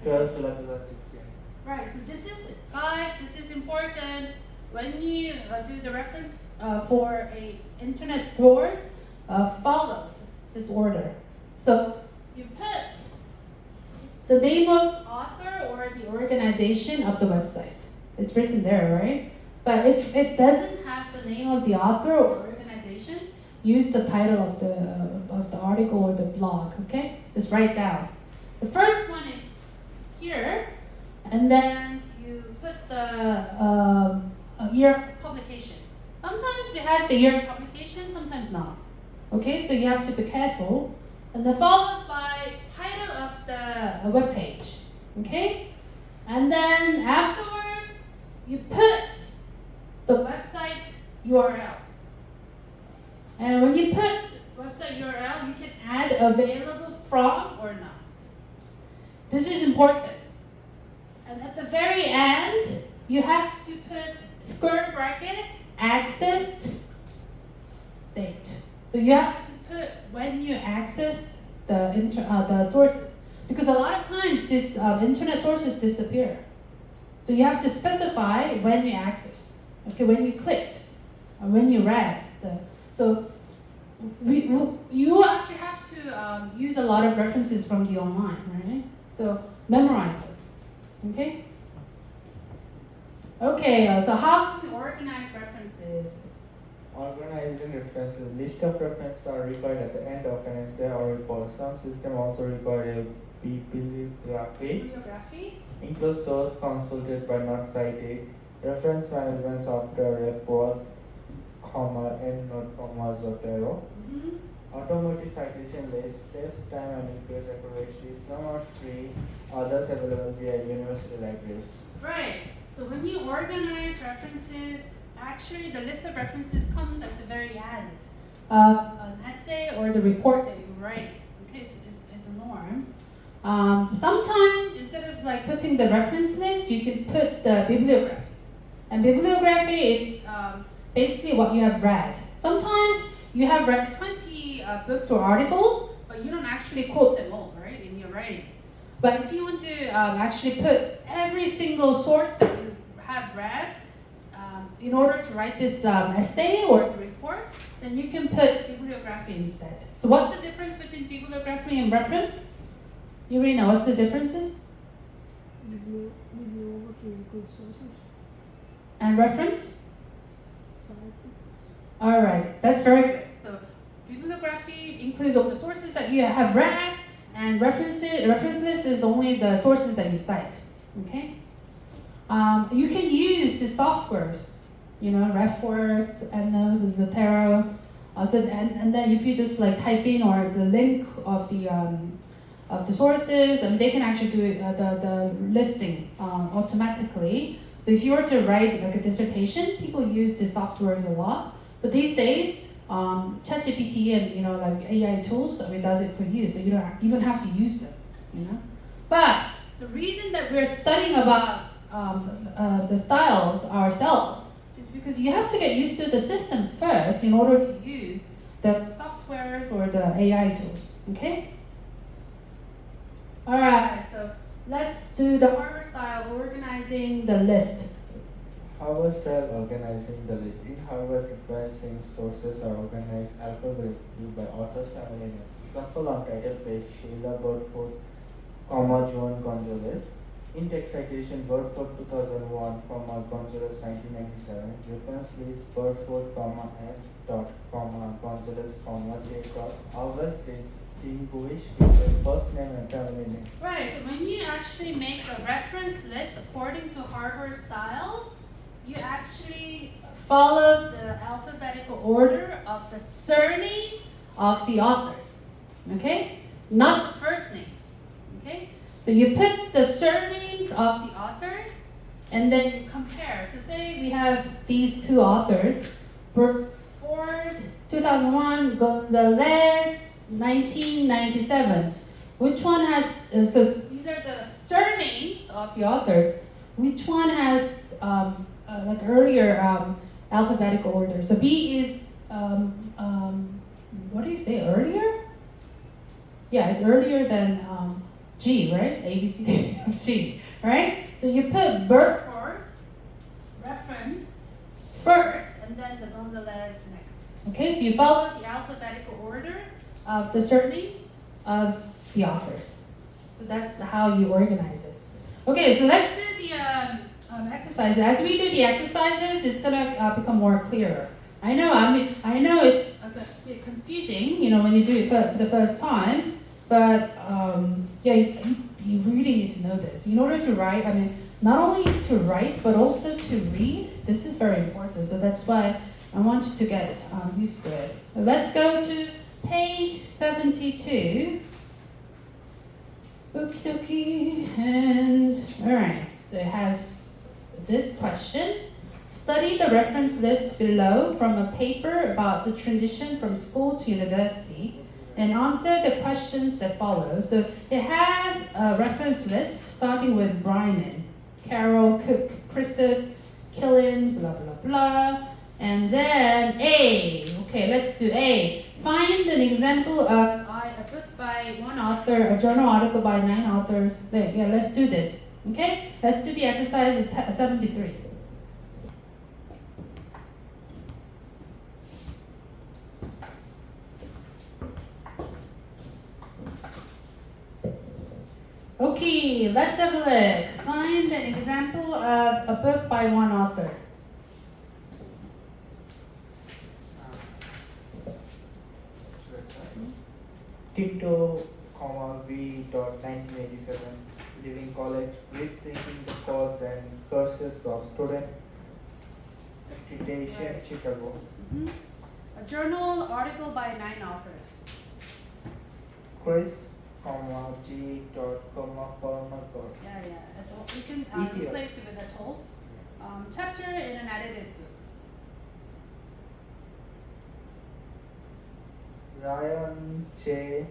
S2: 12 July 2016.
S1: Right, so this is important. When you do the reference for a internet source, follow this order. So you put the name of author or the organization of the website. It's written there, right? But if it doesn't have the name of the author or organization, use the title of the article or the blog, okay? Just write down. The first one is here, and then you put the year of publication. Sometimes it has the year of publication, sometimes not. Okay, so you have to be careful. And then followed by title of the web page. Okay, and then afterwards you put the website URL. And when you put website URL, you can add available from or not. This is important. And at the very end, you have to put square bracket accessed date. So you have to put when you accessed the sources, because a lot of times these internet sources disappear. So you have to specify when you access. Okay, when you clicked, or when you read. So you actually have to use a lot of references from the online, right? So memorize them. Okay. Okay. So how can we organize references?
S2: Organizing references. List of references are required at the end of an essay or report. Some systems also require a bibliography. Includes source consulted but not cited. Reference management software, RefWorks, comma, EndNote, comma, Zotero. Automatic citation list saves time and increases accuracy. Some are free, others available via university libraries.
S1: Right. So when you organize references, actually the list of references comes at the very end of an essay or the report that you write. Okay, so this is a norm. Sometimes instead of like putting the reference list, you can put the bibliography. And bibliography is basically what you have read. Sometimes you have read 20 books or articles, but you don't actually quote them all, right, in your writing. But if you want to actually put every single source that you have read in order to write this essay or the report, then you can put bibliography instead. So what's the difference between bibliography and reference? You already know what's the differences?
S4: Bibliography includes sources.
S1: And reference?
S4: Cited.
S1: All right, that's very good. So bibliography includes all the sources that you have read, and reference list is only the sources that you cite. Okay. You can use the softwares, RefWorks, EndNote, Zotero. And then if you just like type in or the link of the sources, and they can actually do the listing automatically. So if you were to write like a dissertation, people use the softwares a lot. But these days, ChatGPT and like AI tools, does it for you, so you don't even have to use them. But the reason that we're studying about the styles ourselves is because you have to get used to the systems first in order to use the softwares or the AI tools. Okay. All right. So let's do the harder style, organizing the list.
S2: Harvard style organizing the list. In Harvard, referencing sources are organized alphabetically by author's family name. Example on title page: Sheila Birdfoot, Joan Gonzalez. In text citation: Birdfoot 2001, Gonzalez 1997. Reference list: Birdfoot, S. Dot, Gonzalez, J. Dot. Always distinguish between first name and family name.
S1: Right, so when you actually make a reference list according to Harvard styles, you actually follow the alphabetical order of the surnames of the authors, okay? Not the first names, okay? So you put the surnames of the authors and then you compare. So say we have these two authors, Ford 2001, Gonzalez 1997. Which one has, so these are the surnames of the authors. Which one has like earlier alphabetical order? So B is, what do you say, earlier? Yeah, it's earlier than G, right? A, B, C, D, E, F, G, right? So you put Burford reference first and then the Gonzalez next. Okay, so you follow the alphabetical order of the surnames of the authors. So that's how you organize it. Okay, so let's do the exercises. As we do the exercises, it's gonna become more clearer. I know it's a bit confusing, when you do it for the first time, but yeah, you really need to know this. In order to write, not only to write, but also to read, this is very important. So that's why I want you to get used to it. Let's go to page 72. Okie dokie, and alright, so it has this question. Study the reference list below from a paper about the transition from school to university and answer the questions that follow. So it has a reference list starting with Bryman, Carol, Cook, Christoph, Killen, blah, blah, blah. And then A. Okay, let's do A. Find an example of a book by one author, a journal article by 9 authors. Yeah, let's do this. Okay? Let's do the exercise at 73. Okay, let's have a look. Find an example of a book by one author.
S2: Tito, V. 1987. Living College, Rethinking the Cause and Curses of Student Citation,
S1: Right.
S2: Chicago.
S1: A journal article by 9 authors.
S2: Chris, G. Palmer.
S1: Yeah. You can
S2: ETL.
S1: replace it with a told. Chapter in an edited book.
S2: Ryan J.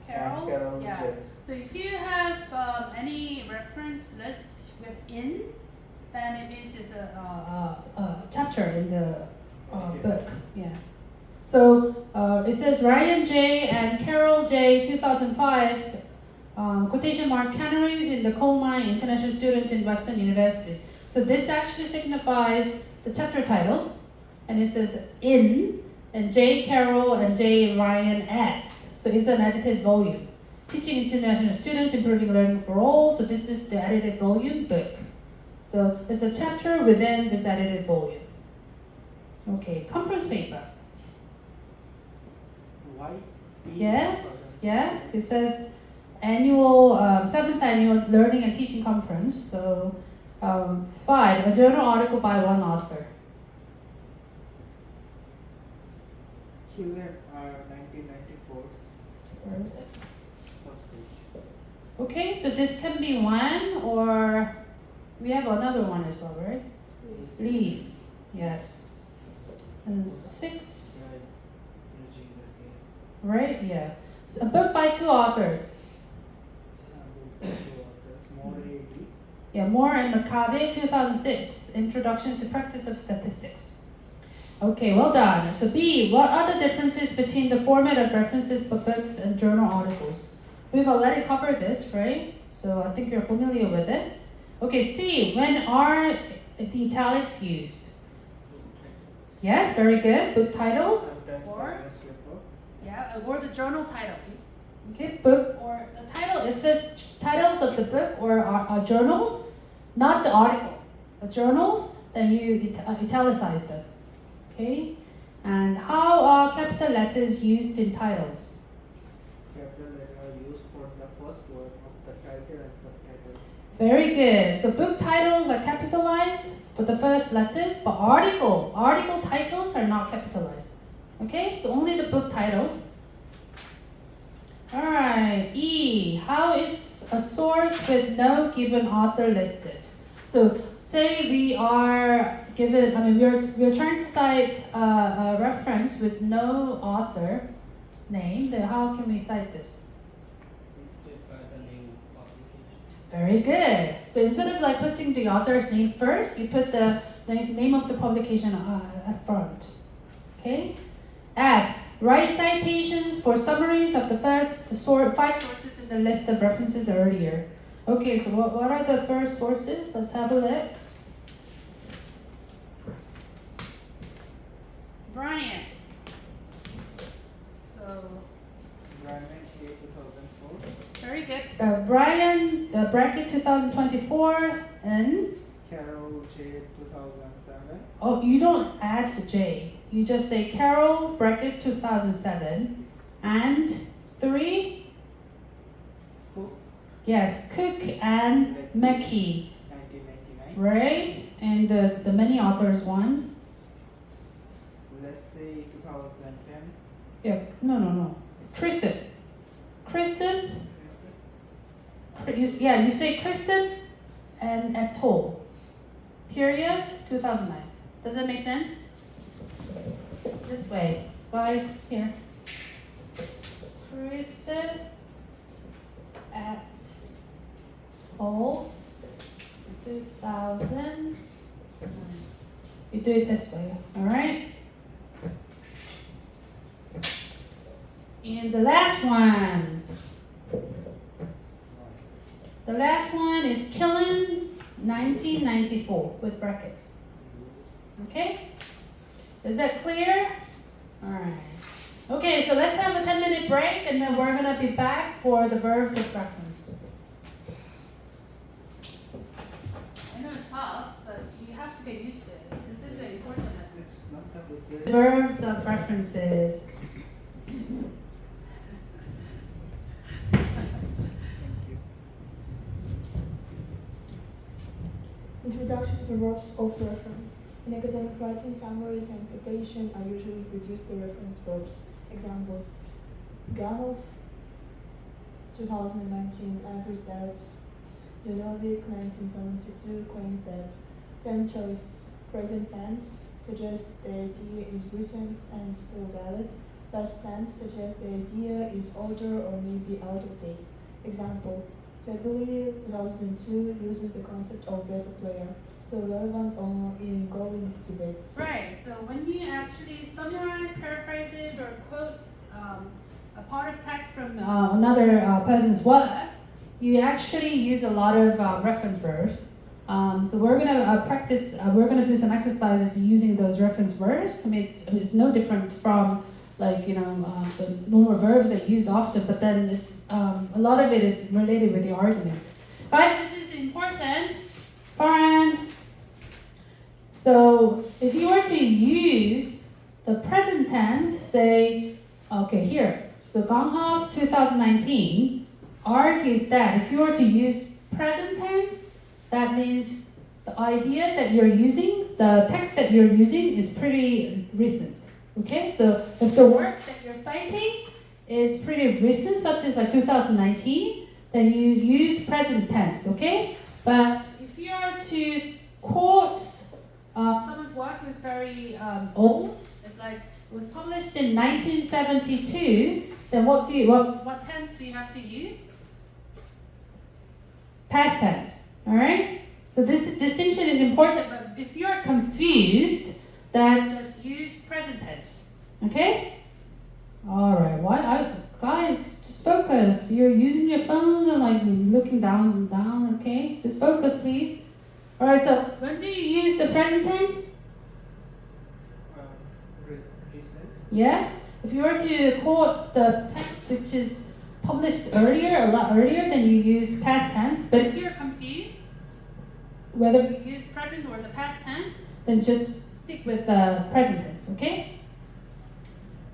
S1: Carol?
S2: And Carol
S1: Yeah.
S2: J.
S1: So if you have any reference list within, then it means it's a chapter in the book. Yeah. So it says Ryan J. and Carol J. 2005 quotation mark canaries in the coal mine, international student in Western universities. So this actually signifies the chapter title, and it says in, and J. Carol and J. Ryan adds. So it's an edited volume. Teaching international students, improving learning for all. So this is the edited volume book. So it's a chapter within this edited volume. Okay, conference paper.
S2: White.
S1: Yes. It says annual 7th annual learning and teaching conference. So 5, a journal article by one author.
S2: Killen, 1994.
S1: Where is it?
S2: First page.
S1: Okay, so this can be one, or we have another one as well, right? Lease. Yes. And 6. Right, yeah. So a book by 2 authors. Yeah, Moore and Maccabe, 2006. Introduction to Practice of Statistics. Okay, well done. So B, what are the differences between the format of references for books and journal articles? We've already covered this, right? So I think you're familiar with it. Okay, C, when R the italics used? Yes, very good. Book titles?
S2: Sometimes
S1: Or?
S2: finance paper.
S1: Yeah, or the journal titles. Okay, book or the title, if it's titles of the book or journals, not the article, the journals, then you italicize them. Okay, and how are capital letters used in titles?
S5: Capital letter are used for the first word of the title and subtitle.
S1: Very good. So book titles are capitalized for the first letters, but article titles are not capitalized. Okay, so only the book titles. Alright, E. How is a source with no given author listed? So say we are given, we're trying to cite a reference with no author name, then how can we cite this?
S3: Listed by the name of publication.
S1: Very good. So instead of like putting the author's name first, you put the name of the publication at front. Okay? F. Write citations for summaries of the first 5 sources in the list of references earlier. Okay, so what are the first sources? Let's have a look. Brian. So,
S5: Brian A 2004.
S1: very good. Brian, bracket 2024, and?
S5: Carol J 2007.
S1: Oh, you don't add J. You just say Carol, bracket 2007, and 3?
S5: Cook
S1: Yes, Cook and Mackey,
S5: 1999.
S1: right? And the many authors one.
S5: Let's say 2010.
S1: Yeah, no. Kristen. You say Kristen and et al. Period, 2009. Does that make sense? This way. Guys, here. Kristen et al. 2009. You do it this way, alright? And the last one. The last one is Killen 1994 with brackets. Okay? Is that clear? Alright. Okay, so let's have a 10-minute break and then we're going to be back for the verbs of reference. I know it's tough, but you have to get used to it. This is an important lesson.
S5: It's not a good
S1: Verbs of references.
S5: Thank you.
S6: Introduction to verbs of reference. In academic writing, summaries and quotation are usually produced by reference verbs. Examples: Ganov, 2019, argues that Janovic, 1972, claims that then choice present tense suggests the idea is recent and still valid. Past tense suggests the idea is older or maybe out of date. Example: Sebeli, 2002, uses the concept of beta player, still relevant in ongoing debates.
S1: Right, so when you actually summarize, paraphrases, or quotes a part of text from another person's work, you actually use a lot of reference verbs. So we're gonna practice. We're gonna do some exercises using those reference verbs. It's no different from the normal verbs that you use often, but then it's a lot of it is related with the argument. Guys, this is important. Fine. So if you were to use the present tense, say, okay, here. So Ganghoff 2019 argues that if you were to use present tense, that means the idea that you're using, the text that you're using is pretty recent. Okay, so if the work that you're citing is pretty recent, such as like 2019, then you use present tense, okay? But if you are to quote someone's work who's very old, it's like it was published in 1972, then what tense do you have to use? Past tense, all right? So this distinction is important, but if you're confused, then just use present tense, okay? All right, guys, just focus. You're using your phones and like looking down, okay? Just focus, please. All right, so when do you use the present tense?
S5: Recent.
S1: Yes. If you were to quote the text which is published earlier, a lot earlier, then you use past tense. But if you're confused whether you use present or the past tense, then just stick with the present tense, okay?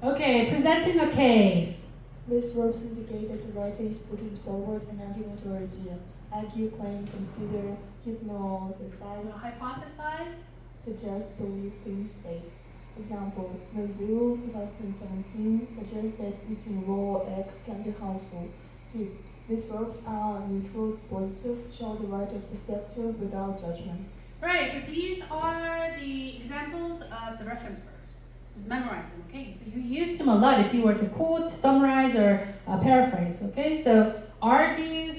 S1: Okay, presenting a case.
S6: These verbs indicate that the writer is putting forward an argument or idea. Argue, claim, consider, hypnotize,
S1: Hypothesize.
S6: suggest, believe, think, state. Example, the rule 2017 suggests that eating raw eggs can be harmful. 2. These verbs are neutral to positive, show the writer's perspective without judgment.
S1: Right, so these are the examples of the reference verbs. Just memorize them, okay? So you use them a lot if you were to quote, summarize, or paraphrase, okay? So argue,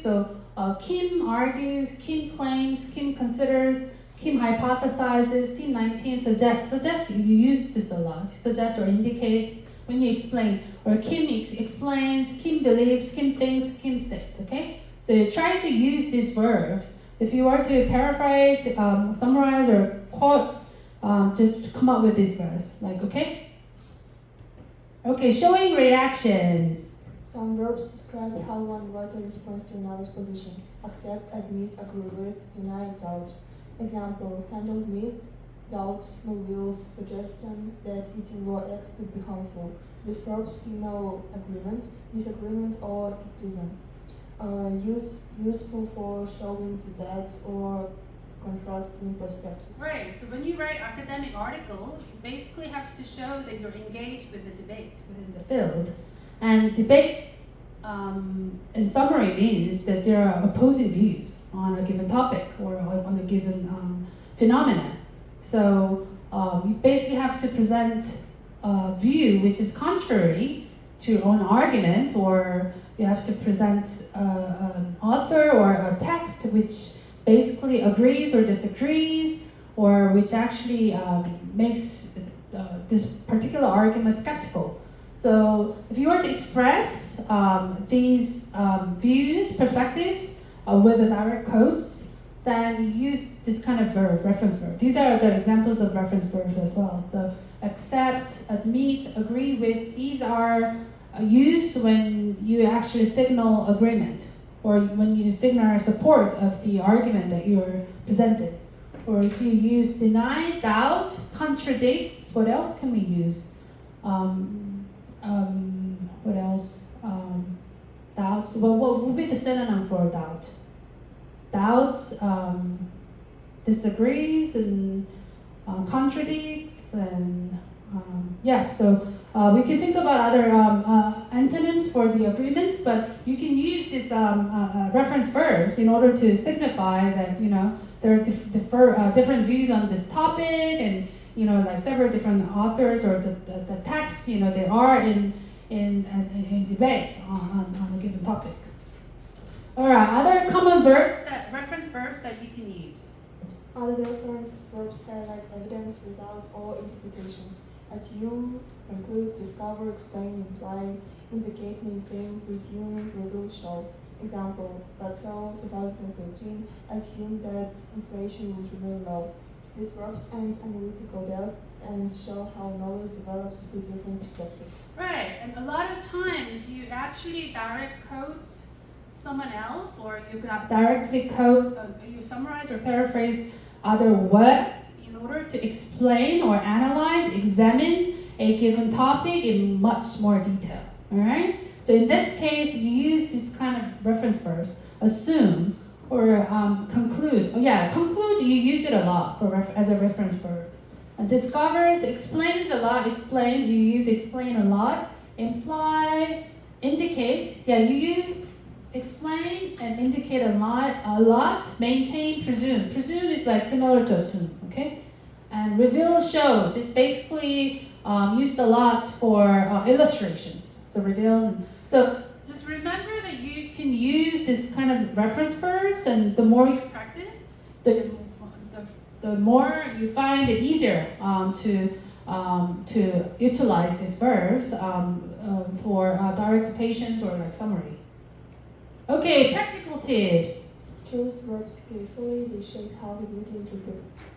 S1: Kim argues, Kim claims, Kim considers, Kim hypothesizes, Team 19 suggests, you use this a lot, suggests or indicates when you explain, or Kim explains, Kim believes, Kim thinks, Kim states, okay? So you try to use these verbs. If you were to paraphrase, summarize, or quote, just come up with these verbs, like, okay? Okay, showing reactions.
S6: Some verbs describe how one writer responds to another's position. Accept, admit, agree with, deny, doubt. Example, handle myth, doubt, reveals suggestion that eating raw eggs could be harmful. These verbs signal agreement, disagreement, or skepticism. Useful for showing debates or contrasting perspectives.
S1: Right, so when you write academic articles, you basically have to show that you're engaged with the debate within the field. And debate, in summary, means that there are opposing views on a given topic or on a given phenomenon. So you basically have to present a view which is contrary to your own argument, or you have to present an author or a text which basically agrees or disagrees, or which actually makes this particular argument skeptical. So if you were to express these views, perspectives with the direct quotes, then you use this kind of verb, reference verb. These are the examples of reference verbs as well. So accept, admit, agree with, these are used when you actually signal agreement, or when you signal support of the argument that you're presented. Or if you use deny, doubt, contradict, what else can we use? What else? Doubts. Well, what would be the synonym for doubt? Doubts, disagrees, and contradicts, and yeah. So we can think about other antonyms for the agreement, but you can use these reference verbs in order to signify that there are different views on this topic, and like several different authors or the text, they are in debate on a given topic. All right, other common verbs, reference verbs that you can use.
S6: Other reference verbs highlight evidence, result, or interpretations. Assume, conclude, discover, explain, imply, indicate, maintain, presume, reveal, show. Example, Plateau 2013 assumed that inflation would remain low. These verbs end analytical depth and show how knowledge develops with different perspectives.
S1: Right, and a lot of times you actually direct quote someone else, or you directly quote, you summarize or paraphrase other works in order to explain or analyze, examine a given topic in much more detail. All right. So in this case, you use this kind of reference verbs, assume or conclude. Oh yeah, conclude. You use it a lot as a reference verb. Discovers, explains a lot. Explain. You use explain a lot. Imply, indicate. Yeah, you use explain and indicate a lot. Maintain, presume. Presume is like similar to assume. Okay. And reveal, show. This basically used a lot for illustrations. So reveals and so just remember that you can use this kind of reference verbs, and the more you practice, the more you find it easier to utilize these verbs for direct quotations or like summary. Okay, practical tips.
S6: Choose verbs carefully, they shape how the reader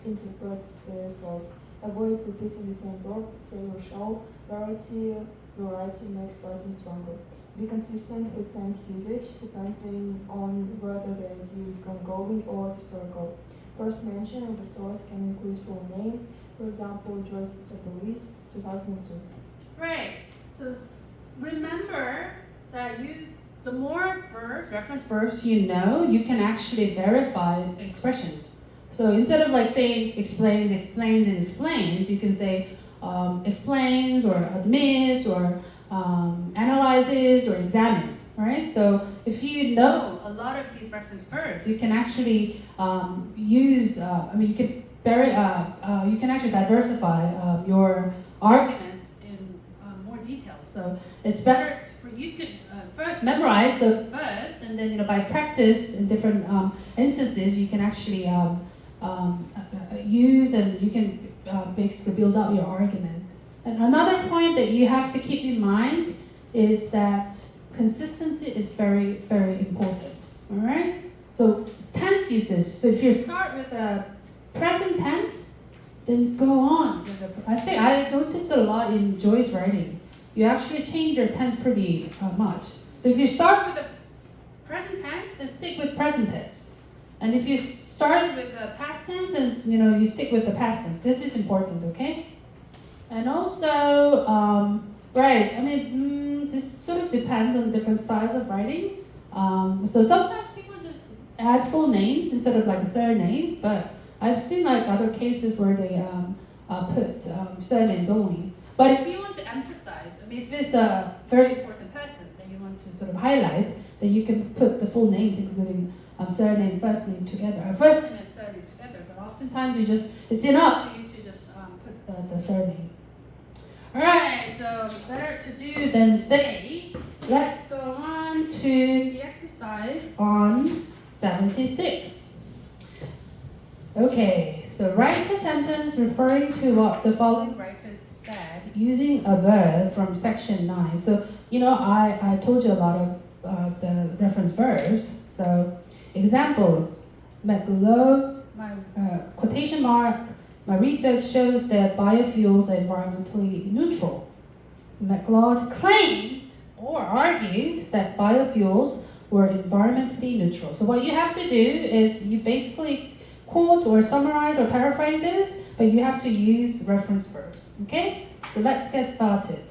S6: interprets their source. Avoid repeating the same verb, say or show. Variety makes writing stronger. Be consistent with tense usage, depending on whether the idea is ongoing or historical. First mention of the source can include full name, for example, Joyce Police, 2002.
S1: Right. So remember that the more verbs, reference verbs you know, you can actually verify expressions. So instead of like saying explains, explains, and explains, you can say explains or admits or analyzes or examines, right? So if you know a lot of these reference verbs, you can actually use. You can you can actually diversify your argument in more detail. So it's better for you to first memorize those first, and then by practice in different instances, you can actually use and you can basically build up your argument. And another point that you have to keep in mind is that consistency is very, very important. All right. So tense usage. So if you start with a present tense, then go on. I think I noticed a lot in Joy's writing. You actually change your tense pretty much. So if you start with the present tense, then stick with present tense. And if you start with the past tense, then you stick with the past tense. This is important, okay? And also, this sort of depends on different styles of writing. So sometimes people just add full names instead of like a surname, but I've seen like other cases where they put surnames only. But if you want to emphasize, if it's a very important person that you want to sort of highlight, then you can put the full names, including surname, first name together. First name and surname together, but oftentimes it's enough for you to just put the surname. Alright, so better to do than say. Let's go on to the exercise on 76. Okay, so write a sentence referring to what the following writers said using a verb from section 9. So, I told you a lot of the reference verbs. So, example, McLeod, my quotation mark, my research shows that biofuels are environmentally neutral. McLeod claimed or argued that biofuels were environmentally neutral. So what you have to do is you basically quote or summarize or paraphrases, but you have to use reference verbs. Okay? So let's get started.